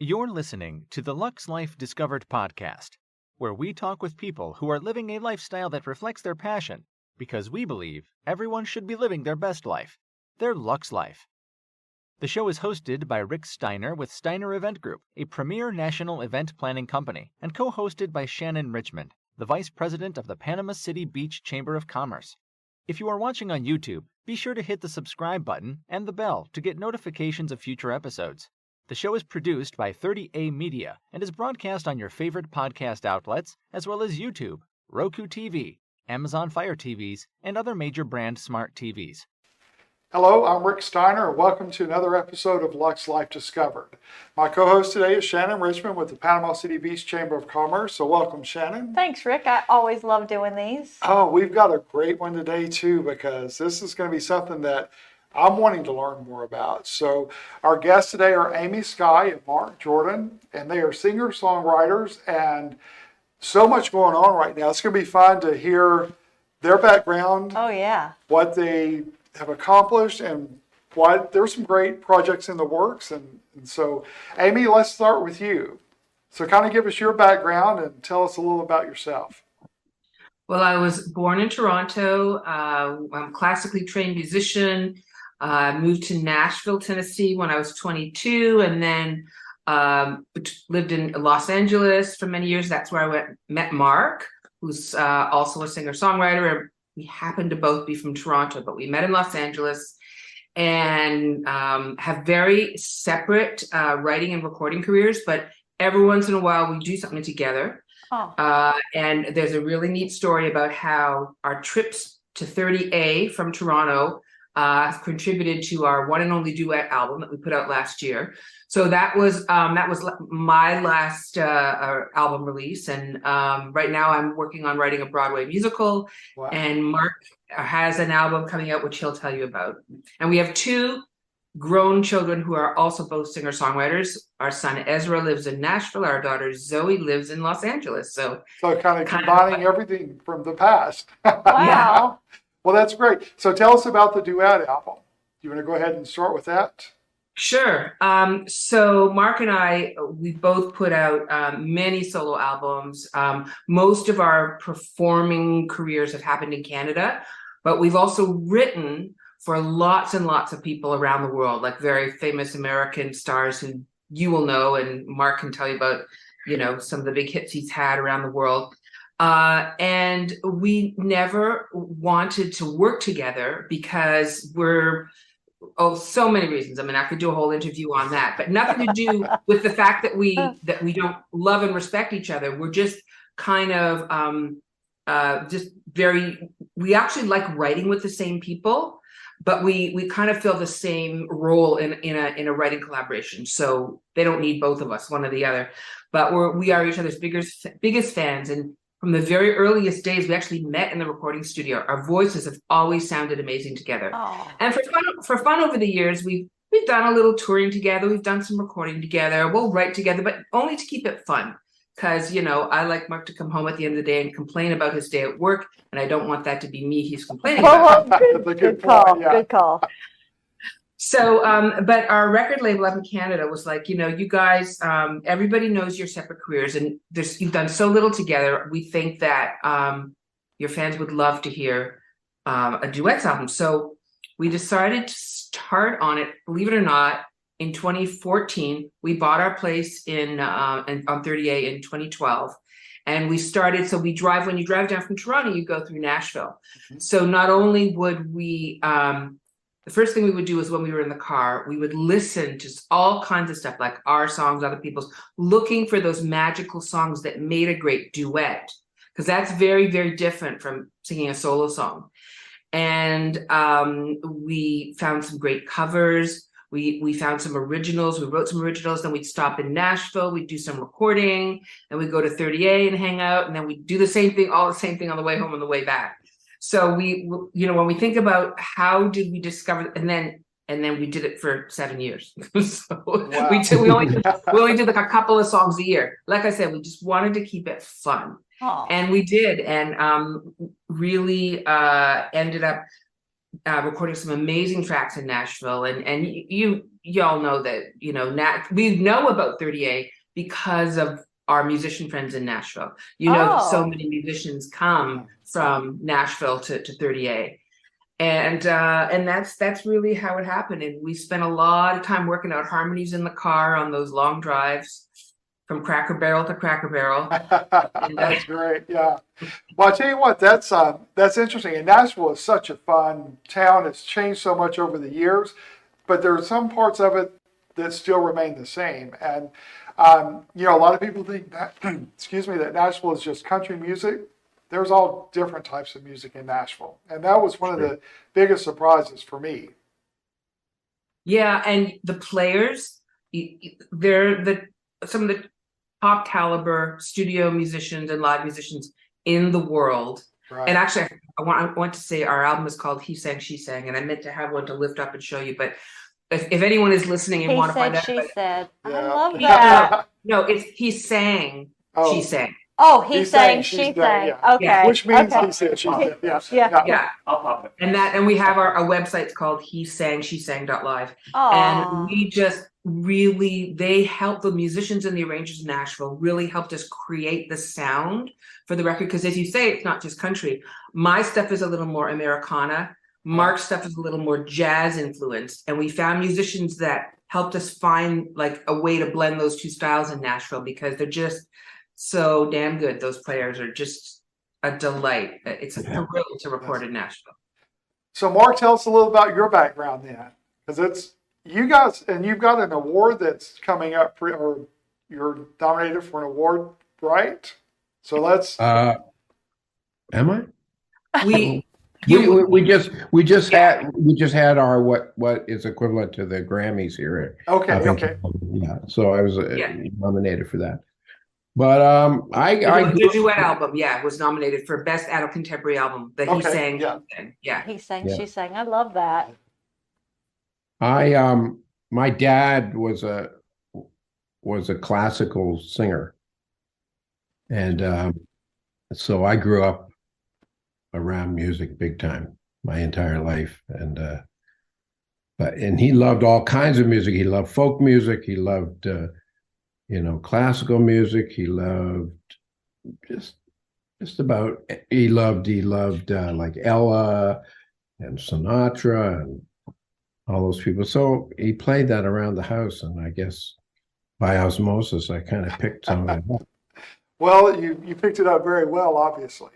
You're listening to the Lux Life Discovered podcast, where we talk with people who are living a lifestyle that reflects their passion, because we believe everyone should be living their best life, their Lux Life. The show is hosted by Rick Steiner with Steiner Event Group, a premier national event planning company, and co-hosted by Shannon Richmond, the Vice President of the Panama City Beach Chamber of Commerce. If you are watching on YouTube, be sure to hit the subscribe button and the bell to get notifications of future episodes. The show is produced by 30A Media and is broadcast on your favorite podcast outlets, as well as YouTube, Roku TV, Amazon Fire TVs, and other major brand smart TVs. Hello, I'm Rick Steiner, and welcome to another episode of Lux Life Discovered. My co-host today is Shannon Richmond with the Panama City Beach Chamber of Commerce. So welcome, Shannon. Thanks, Rick. I always love doing these. Oh, we've got a great one today, too, because this is going to be something that I'm wanting to learn more about. So our guests today are Amy Skye and Marc Jordan, and they are singer-songwriters, and so much going on right now. It's going to be fun to hear their background. Oh, yeah. What they have accomplished, and what there's some great projects in the works. And so, Amy, let's start with you. So kind of give us your background and tell us a little about yourself. Well, I was born in Toronto. I'm a classically trained musician. Moved to Nashville, Tennessee when I was 22, and then lived in Los Angeles for many years. That's where I met Marc, who's also a singer-songwriter. We happened to both be from Toronto, but we met in Los Angeles and have very separate writing and recording careers. But every once in a while, we do something together. Oh. And there's a really neat story about how our trips to 30A from Toronto contributed to our one and only duet album that we put out last year. So that was my last album release, and right now I'm working on writing a Broadway musical. Wow. And Marc has an album coming out, which he'll tell you about. And we have two grown children who are also both singer-songwriters. Our son Ezra lives in Nashville. Our daughter Zoe lives in Los Angeles. So kind of combining everything from the past. Wow. Well, that's great. So tell us about the duet album. Do you want to go ahead and start with that? Sure. So Marc and I, we both put out many solo albums. Most of our performing careers have happened in Canada, but we've also written for lots and lots of people around the world, like very famous American stars who you will know, and Marc can tell you about, some of the big hits he's had around the world. And we never wanted to work together because so many reasons. I mean, I could do a whole interview on that, but nothing to do with the fact that we don't love and respect each other. We're just kind of we actually like writing with the same people, but we kind of fill the same role in a writing collaboration. So they don't need both of us, one or the other, but we are each other's biggest fans. And from the very earliest days, we actually met in the recording studio. Our voices have always sounded amazing together. Oh. And for fun over the years, we've done a little touring together. We've done some recording together. We'll write together, but only to keep it fun. Because, I like Marc to come home at the end of the day and complain about his day at work. And I don't want that to be me he's complaining about. Good call. Yeah. Good call. So, but our record label up in Canada was like, you guys, everybody knows your separate careers, and you've done so little together. We think that your fans would love to hear a duets album. So we decided to start on it, believe it or not, in 2014. We bought our place on 30A in 2012. And we started, so when you drive down from Toronto, you go through Nashville. Mm-hmm. So not only would we, the first thing we would do is when we were in the car, we would listen to all kinds of stuff, like our songs, other people's, looking for those magical songs that made a great duet, because that's very, very different from singing a solo song. And we found some great covers. We found some originals. We wrote some originals. Then we'd stop in Nashville. We'd do some recording. Then we'd go to 30A and hang out. And then we'd do the same thing on the way home and the way back. So when we think about how did we discover, and then we did it for 7 years. So wow. we only did like a couple of songs a year. Like I said, we just wanted to keep it fun. Aww. And we did, and really ended up recording some amazing tracks in Nashville. And y'all know that, we know about 30A because of our musician friends in Nashville. So many musicians come from Nashville to 30A. And that's really how it happened. And we spent a lot of time working out harmonies in the car on those long drives from Cracker Barrel to Cracker Barrel. That's great. Yeah. Well, I tell you what, that's interesting. And Nashville is such a fun town. It's changed so much over the years, but there are some parts of it that still remain the same. And a lot of people think that, that Nashville is just country music. There's all different types of music in Nashville. And that was one of the biggest surprises for me. Yeah, and the players, they're some of the top caliber studio musicians and live musicians in the world. Right. And actually, I want to say our album is called He Sang, She Sang, and I meant to have one to lift up and show you, but if anyone is listening and want to find out. She said. Yeah. I love that. No, it's He Sang, She Sang. Oh, he sang, she sang. Yeah. Okay. Which means he said, she said. Yeah. I'll pop it. And we have our website's called HeSangSheSang.live. And we just really, they helped the musicians and the arrangers in Nashville really helped us create the sound for the record. Because as you say, it's not just country. My stuff is a little more Americana. Mark's stuff is a little more jazz influenced. And we found musicians that helped us find like a way to blend those two styles in Nashville because they're just so damn good. Those players are just a delight. It's a thrill to record in Nashville. So Mark, tell us a little about your background then, because it's you guys, and you've got an award that's coming up, or you're nominated for an award, right? So let's. Am I? We just had our what is equivalent to the Grammys here. Okay. Yeah. So I was nominated for that. But the duet album, was nominated for Best Adult Contemporary Album. That He Sang, He sang, she sang. I love that. My dad was a classical singer, and so I grew up around music big time my entire life, and he loved all kinds of music. He loved folk music. He loved classical music. He loved just about. He loved like Ella and Sinatra and all those people. So he played that around the house, and I guess by osmosis, I kind of picked some of it up. Well, you picked it up very well, obviously.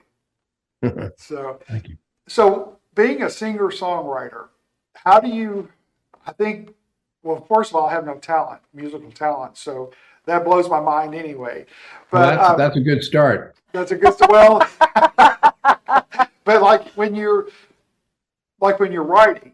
So thank you. So being a singer-songwriter, how do you? I think. Well, first of all, I have no musical talent, so that blows my mind anyway. But that's a good start. That's a good start. Well, but when you're writing,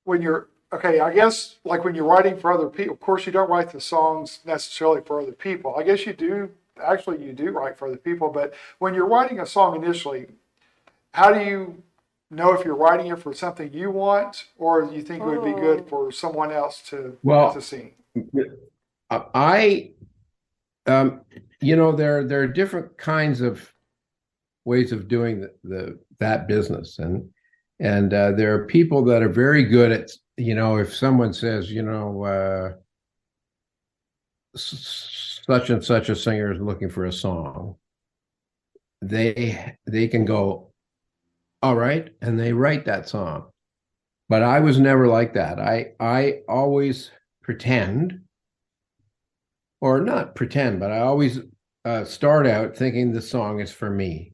I guess when you're writing for other people, of course you don't write the songs necessarily for other people. I guess you do write for other people, but when you're writing a song initially, how do you know if you're writing it for something you want, or you think it would be good for someone else to sing? There are different kinds of ways of doing that business, and there are people that are very good at, if someone says, such and such a singer is looking for a song, they can go, all right, and they write that song. But I was never like that. I always pretend, or not pretend, but I always start out thinking the song is for me.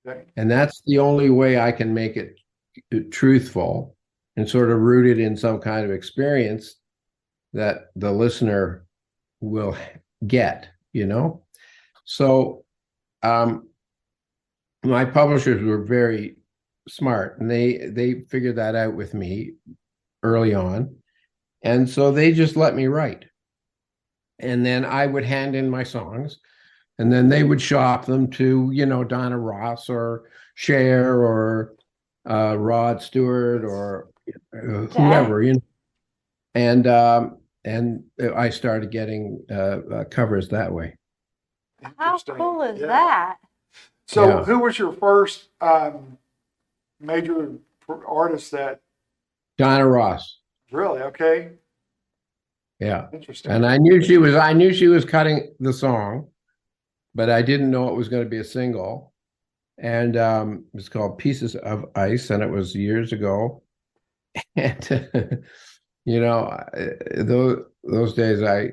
Okay. And that's the only way I can make it truthful and sort of rooted in some kind of experience that the listener will get, So my publishers were very smart, and they figured that out with me early on. And so they just let me write. And then I would hand in my songs, and then they would shop them to, Donna Ross or Cher or Rod Stewart or whoever, and I started getting covers that way. How cool is that? So who was your first major artist that? Donna Ross. Really? Okay. Yeah. Interesting. And I knew she was cutting the song, but I didn't know it was going to be a single. And it's called Pieces of Ice, and it was years ago. And you know, those days I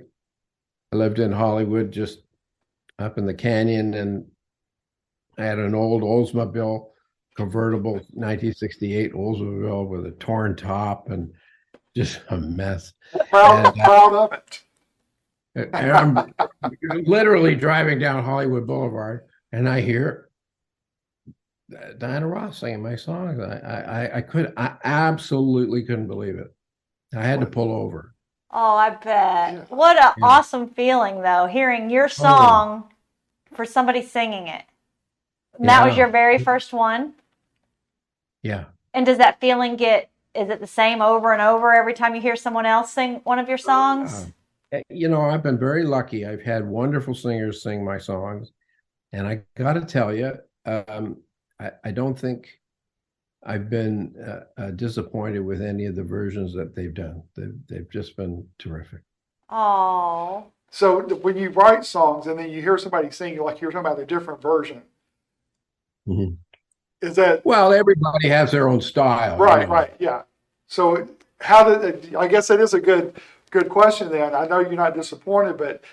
lived in Hollywood, just up in the canyon, and I had an old Oldsmobile convertible, 1968 Oldsmobile with a torn top and just a mess. Proud of it. And I'm literally driving down Hollywood Boulevard, and I hear Diana Ross singing my songs. I absolutely couldn't believe it. I had to pull over. Oh, I bet. Yeah. What an awesome feeling, though, hearing your song for somebody singing it. And that was your very first one? Yeah. And does that feeling is it the same over and over every time you hear someone else sing one of your songs? You know, I've been very lucky. I've had wonderful singers sing my songs. And I got to tell you, I don't think I've been disappointed with any of the versions that they've done. They've just been terrific. Oh. So when you write songs and then you hear somebody sing, like you're talking about a different version, Mm-hmm. is that... Well, everybody has their own style. Right, you know? right, yeah. So I guess that is a good question then. I know you're not disappointed, but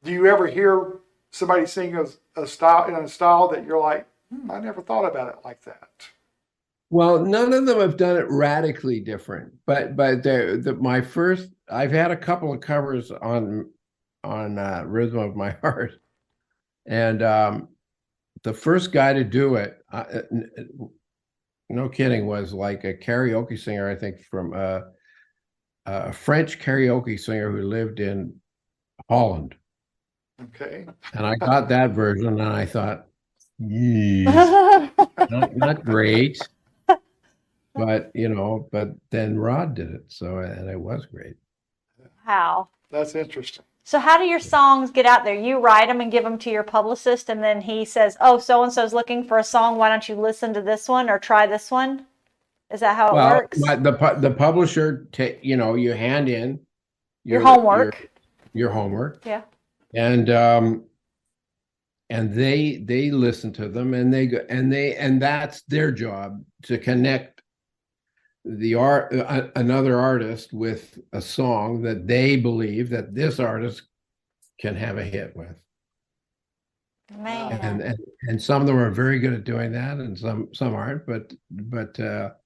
do you ever hear somebody sing a style that you're like, I never thought about it like that? Well, none of them have done it radically different, but I've had a couple of covers on Rhythm of My Heart, and the first guy to do it, no kidding, was like a karaoke singer, I think, from a French karaoke singer who lived in Holland. Okay. And I got that version, and I thought, not great. But then Rod did it, and it was great. How? That's interesting. So how do your songs get out there? You write them and give them to your publicist, and then he says, "Oh, so and so's looking for a song. Why don't you listen to this one or try this one?" Is that how it works? The publisher, you hand in your homework. Your homework. Yeah. And they listen to them, and and that's their job, to connect another artist with a song that they believe that this artist can have a hit with. Man. And some of them are very good at doing that, and some aren't, but worked out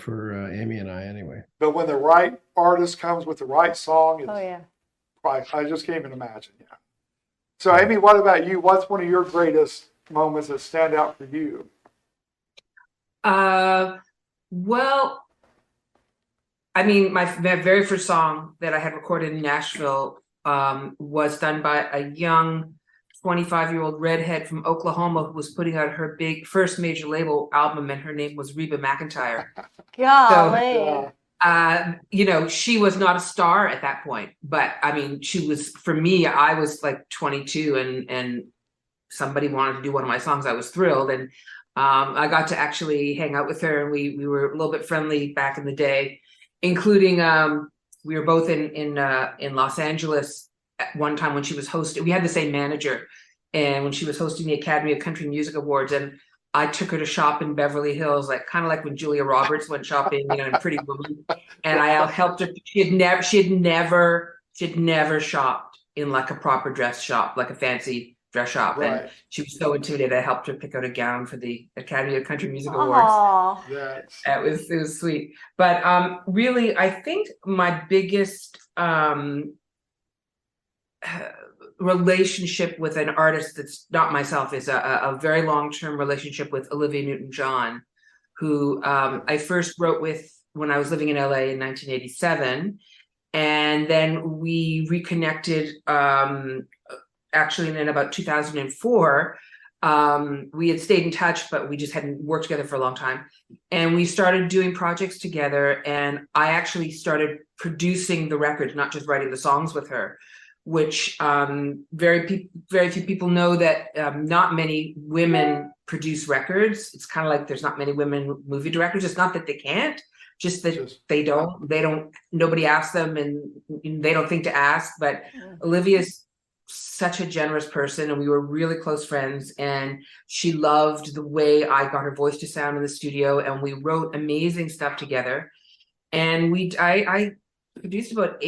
for Amy and I anyway. But when the right artist comes with the right song, it's right. I just can't even imagine. Yeah. So Amy, what about you? What's one of your greatest moments that stand out for you? Well, I mean, my very first song that I had recorded in Nashville was done by a young 25-year-old redhead from Oklahoma who was putting out her first major label album, and her name was Reba McEntire. Golly. So, she was not a star at that point, but I mean, she was, for me, I was like 22 and somebody wanted to do one of my songs. I was thrilled. And I got to actually hang out with her, and we were a little bit friendly back in the day, including we were both in Los Angeles at one time when she was hosting. We had the same manager, and when she was hosting the Academy of Country Music Awards, and I took her to shop in Beverly Hills, kind of like when Julia Roberts went shopping, in Pretty Woman, and I helped her. She had never shopped in like a proper dress shop, like a fancy dress shop, Right. and she was so intimidated. I helped her pick out a gown for the Academy of Country Music Awards. It was sweet. But really, I think my biggest relationship with an artist that's not myself is a very long-term relationship with Olivia Newton-John, who I first wrote with when I was living in LA in 1987, and then we reconnected actually in about 2004. We had stayed in touch, but we just hadn't worked together for a long time. And we started doing projects together, and I actually started producing the records, not just writing the songs with her, which very few people know that not many women produce records. It's kind of like there's not many women movie directors. It's not that they can't, just that nobody asks them, and they don't think to ask. But Olivia's such a generous person, and we were really close friends, and she loved the way I got her voice to sound in the studio, and we wrote amazing stuff together. And I produced about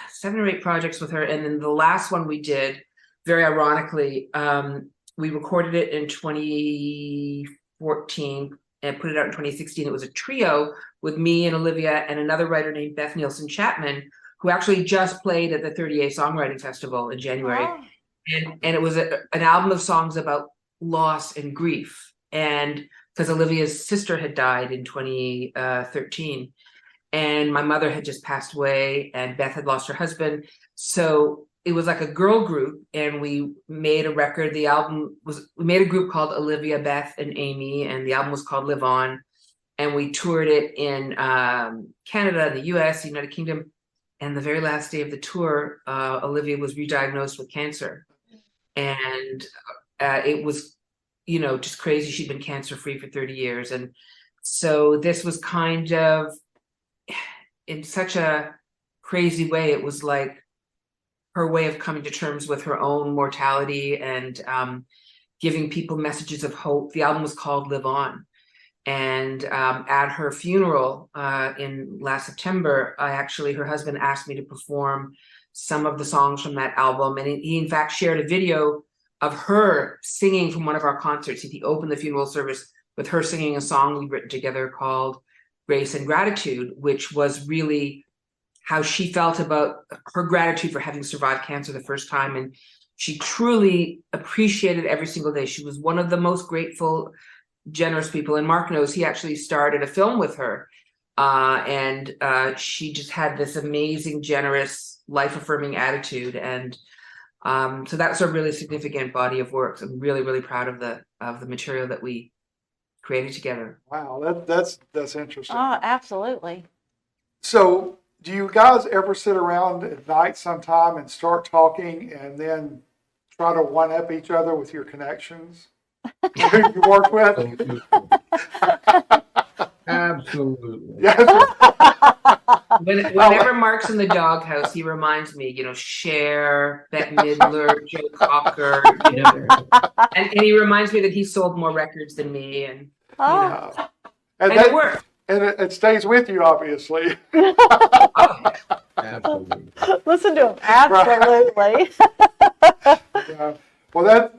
7 or 8 projects with her, and then the last one we did, very ironically, we recorded it in 2014 and put it out in 2016. It was a trio with me and Olivia and another writer named Beth Nielsen Chapman, who actually just played at the 30A Songwriting Festival in January. Wow. And it was an album of songs about loss and grief. And because Olivia's sister had died in 2013, and my mother had just passed away, and Beth had lost her husband. So it was like a girl group, and we made a record. We made a group called Olivia, Beth, and Amy, and the album was called Live On. And we toured it in Canada, the US, the United Kingdom. And the very last day of the tour, Olivia was re-diagnosed with cancer. And it was, just crazy. She'd been cancer-free for 30 years. And so this was kind of, in such a crazy way, it was like her way of coming to terms with her own mortality and giving people messages of hope. The album was called Live On. And at her funeral in last September, her husband asked me to perform some of the songs from that album. And he in fact shared a video of her singing from one of our concerts. He opened the funeral service with her singing a song we'd written together called Grace and Gratitude, which was really how she felt about her gratitude for having survived cancer the first time. And she truly appreciated every single day. She was one of the most grateful, generous people. And Mark knows, he actually started a film with her. And she just had this amazing, generous, life-affirming attitude. And so that's a really significant body of work. I'm really, really proud of the material that we created together. Wow, that's interesting. Oh, absolutely. So do you guys ever sit around at night sometime and start talking and then try to one-up each other with your connections who you work with? Absolutely. Yes. Whenever Mark's in the doghouse, he reminds me, Cher, Bette Midler, Joe Cocker, and he reminds me that he sold more records than me, and And it worked. And it stays with you, obviously. Absolutely. Listen to him. Absolutely. Yeah. Well,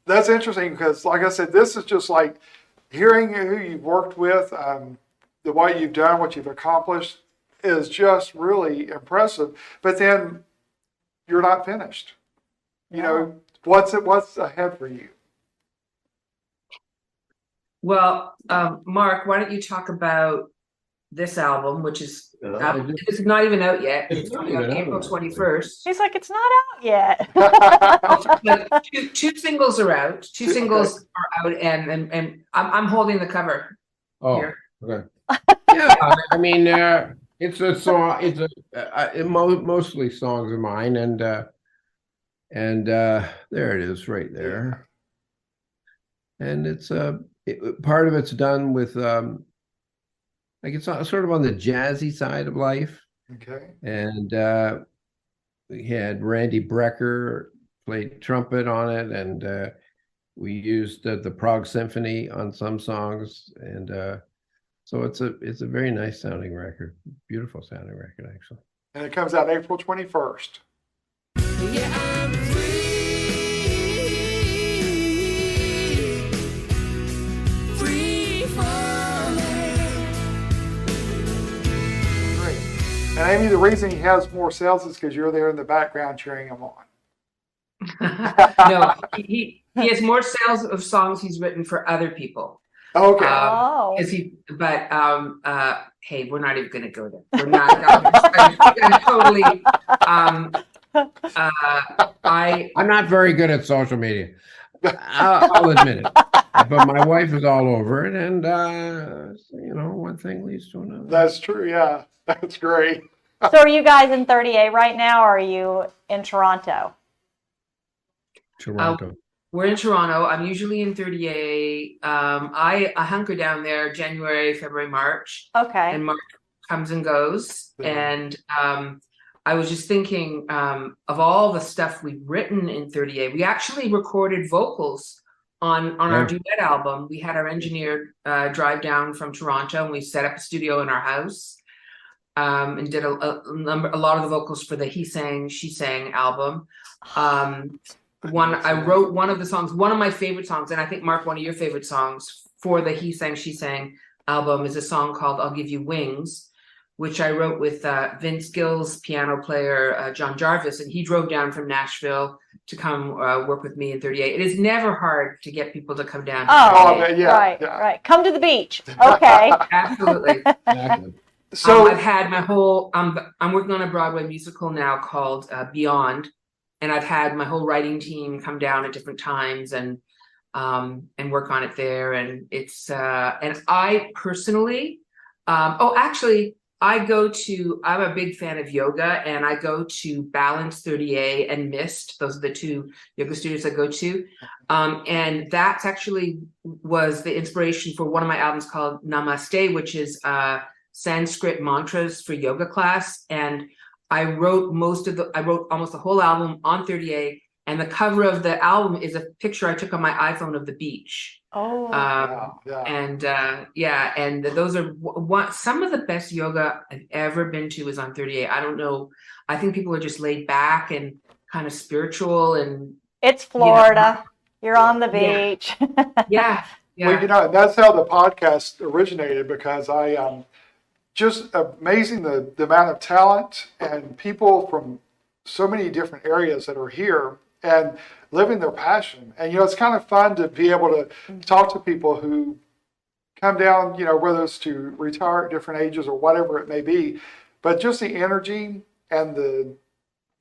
that's interesting because, like I said, this is just like hearing who you've worked with, the what you've done, what you've accomplished is just really impressive. But then you're not finished. What's ahead for you? Well, Mark, why don't you talk about this album, which is it's not even out yet. It's coming out April 21st. He's like, it's not out yet. But two singles are out. Two singles are out, and I'm holding the cover. Oh, here. okay. Yeah, I mean, it's a song. It's mostly songs of mine, and there it is, right there. And it's part of it's done with like it's sort of on the jazzy side of life. Okay. And we had Randy Brecker played trumpet on it, and we used the Prague Symphony on some songs, and so it's a very nice sounding record, beautiful sounding record actually. And it comes out April 21st. Yeah, I'm free. And Amy, the reason he has more sales is because you're there in the background cheering him on. No, he has more sales of songs he's written for other people. Okay. Hey, we're not even going to go there. We're not. I'm totally. I'm not very good at social media. I'll admit it. But my wife is all over it, and one thing leads to another. That's true. Yeah, that's great. So are you guys in 30A right now, or are you in Toronto? Toronto. We're in Toronto. I'm usually in 38. I hunker down there January, February, March, Okay. and March comes and goes. Yeah. And I was just thinking of all the stuff we've written in 38. We actually recorded vocals on our duet album. We had our engineer drive down from Toronto, and we set up a studio in our house and did a lot of the vocals for the He Sang, She Sang album. I wrote one of the songs, one of my favorite songs, and I think, Mark, one of your favorite songs for the He Sang, She Sang album is a song called I'll Give You Wings, which I wrote with Vince Gill's piano player, John Jarvis, and he drove down from Nashville to come work with me in 38. It is never hard to get people to come down. Oh, yeah, right, yeah. right. Come to the beach. Okay. Absolutely. Exactly. So I've had my whole, I'm working on a Broadway musical now called Beyond, and I've had my whole writing team come down at different times and work on it there. And it's, and I personally, actually, I'm a big fan of yoga, and I go to Balance 38 and Mist. Those are the two yoga studios I go to. And that's actually was the inspiration for one of my albums called Namaste, which is Sanskrit mantras for yoga class. And I wrote almost the whole album on 38. And the cover of the album is a picture I took on my iPhone of the beach. Oh. And those are some of the best yoga I've ever been to is on 38. I don't know. I think people are just laid back and kind of spiritual, and It's Florida. You're on the beach. yeah. Well, that's how the podcast originated, because I just amazing the amount of talent and people from so many different areas that are here and living their passion. And, it's kind of fun to be able to talk to people who come down, whether it's to retire at different ages or whatever it may be, but just the energy and the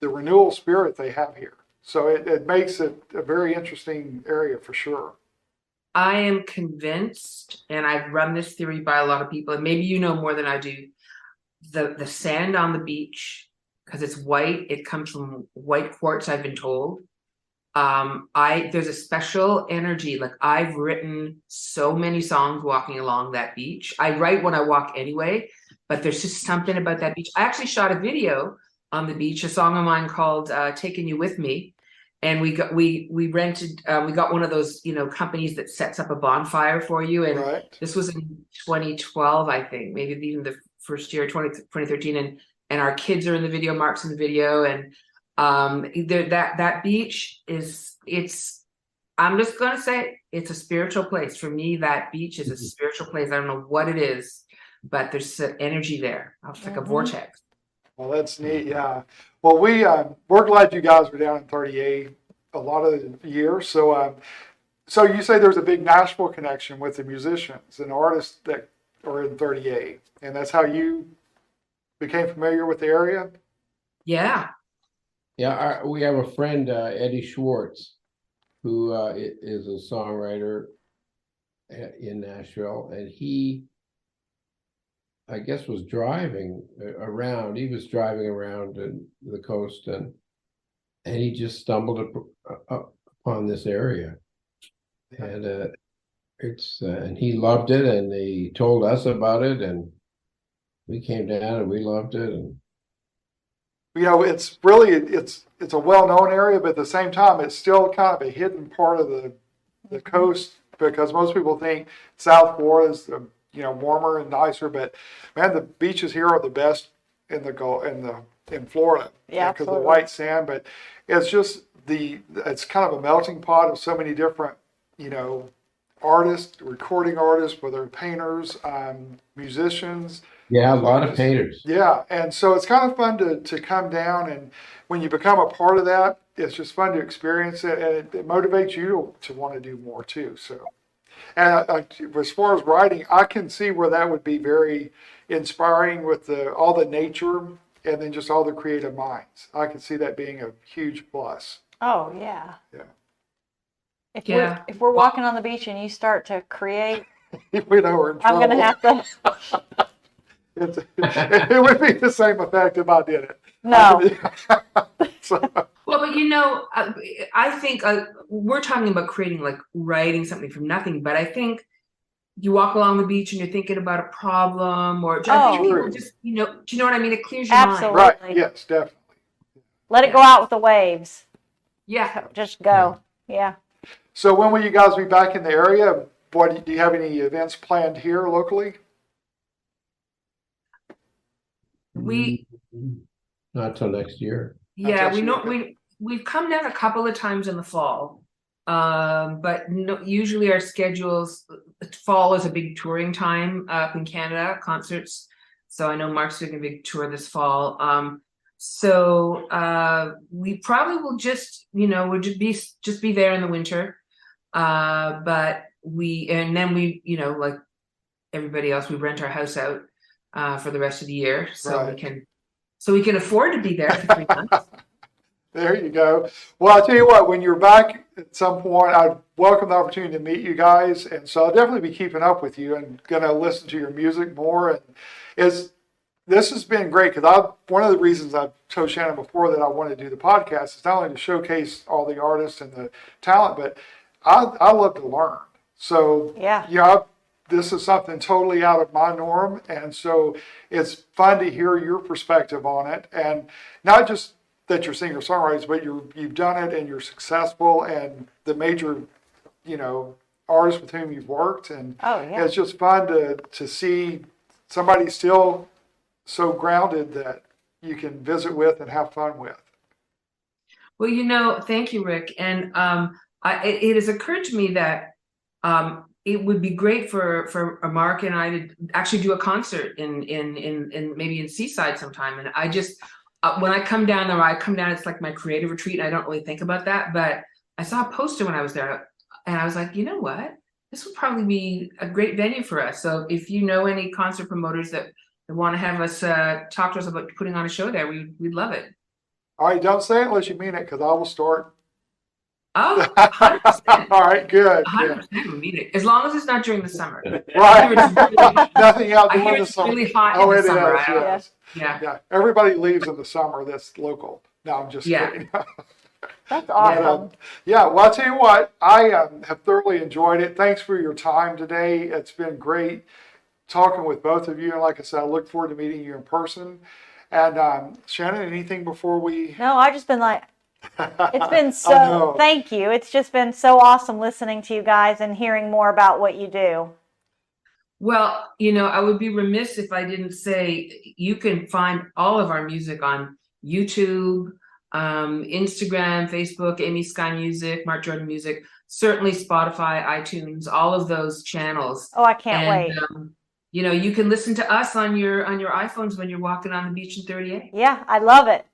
renewal spirit they have here. So it makes it a very interesting area for sure. I am convinced, and I've run this theory by a lot of people, and maybe you know more than I do, the sand on the beach, because it's white, it comes from white quartz, I've been told. There's a special energy. Like, I've written so many songs walking along that beach. I write when I walk anyway, but there's just something about that beach. I actually shot a video on the beach, a song of mine called Taking You With Me. And we got one of those, companies that sets up a bonfire for you. And Right. This was in 2012, I think, maybe even the first year, 2013. And our kids are in the video, Mark's in the video. And that beach I'm just going to say, it's a spiritual place. For me, that beach is a spiritual place. I don't know what it is, but there's an energy there. It's like a vortex. Well, that's neat. Yeah. Well, we're glad you guys were down in 38 a lot of the year. So you say there's a big Nashville connection with the musicians and artists that are in 38, and that's how you became familiar with the area? Yeah. Yeah, we have a friend, Eddie Schwartz, who is a songwriter in Nashville, and he, I guess, was driving around. He was driving around the coast, and he just stumbled upon this area, and and he loved it, and he told us about it, and we came down and we loved it. And it's really it's a well-known area, but at the same time, it's still kind of a hidden part of the coast, because most people think South Florida is warmer and nicer, but man, the beaches here are the best in Florida. Yeah, because of the white sand. But it's just it's kind of a melting pot of so many different artists, recording artists, whether painters, musicians. Yeah, a lot of painters. Yeah, and so it's kind of fun to come down, and when you become a part of that, it's just fun to experience it, and it motivates you to want to do more too. So, and as far as writing, I can see where that would be very inspiring with all the nature and then just all the creative minds. I can see that being a huge plus. Oh, yeah. Yeah. If we're walking on the beach and you start to create, We know we're in I'm trouble. going to have to. It would be the same effect if I did it. No. So, Well, but I think we're talking about creating, like writing something from nothing, but I think you walk along the beach and you're thinking about a problem, or I think people True. just, do you know what I mean? It clears your mind. Absolutely. Right. Yes, definitely. Let it go out with the waves. Yeah. Just go. Yeah. So when will you guys be back in the area? Do you have any events planned here locally? We, Not till next year. yeah, we That's know we've come down a couple of times in the fall. But usually our schedules, fall is a big touring time up in Canada, concerts. So I know Mark's doing a big tour this fall. So we probably will just, we'll just be there in the winter. But then we, like everybody else, we rent our house out for the rest of the year, so Right. we can afford to be there for 3 months. There you go. Well, I'll tell you what, when you're back at some point, I'd welcome the opportunity to meet you guys. And so I'll definitely be keeping up with you and going to listen to your music more. And this has been great because one of the reasons I've told Shannon before that I wanted to do the podcast is not only to showcase all the artists and the talent, but I love to learn. So, this is something totally out of my norm. And so it's fun to hear your perspective on it. And not just that you're singer-songwriters, but you've done it and you're successful, and the major, artists with whom you've worked. And it's just fun to see somebody still so grounded that you can visit with and have fun with. Well, thank you, Rick. And it has occurred to me that it would be great for Mark and I to actually do a concert in maybe in Seaside sometime. And I just when I come down there, it's like my creative retreat, and I don't really think about that. But I saw a poster when I was there, and I was like, you know what? This would probably be a great venue for us. So if you know any concert promoters that want to have us talk to us about putting on a show there, we'd love it. All right, don't say it unless you mean it, because I will start. Oh, 100%. All right, good. 100% we mean it. As long as it's not during the summer. Right. Really, Nothing out I during hear the it's summer. really hot Oh, in it the summer. is. Yes. Yeah. Everybody leaves in the summer that's local. No, I'm just kidding. That's awesome. Well, I'll tell you what, I have thoroughly enjoyed it. Thanks for your time today. It's been great talking with both of you. And like I said, I look forward to meeting you in person. And Shannon, anything before we... No, I've just been like, it's been I know. thank you. It's just been so awesome listening to you guys and hearing more about what you do. Well, I would be remiss if I didn't say you can find all of our music on YouTube, Instagram, Facebook, Amy Sky Music, Marc Jordan Music, certainly Spotify, iTunes, all of those channels. Oh, I can't wait. You can listen to us on your iPhones when you're walking on the beach in 38. Yeah, I love it.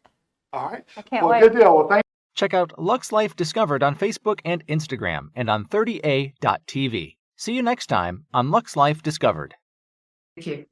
All right. I can't wait. Good deal. Well, thank Check out Lux Life Discovered on Facebook and Instagram and on 30a.tv. See you next time on Lux Life Discovered. Thank you.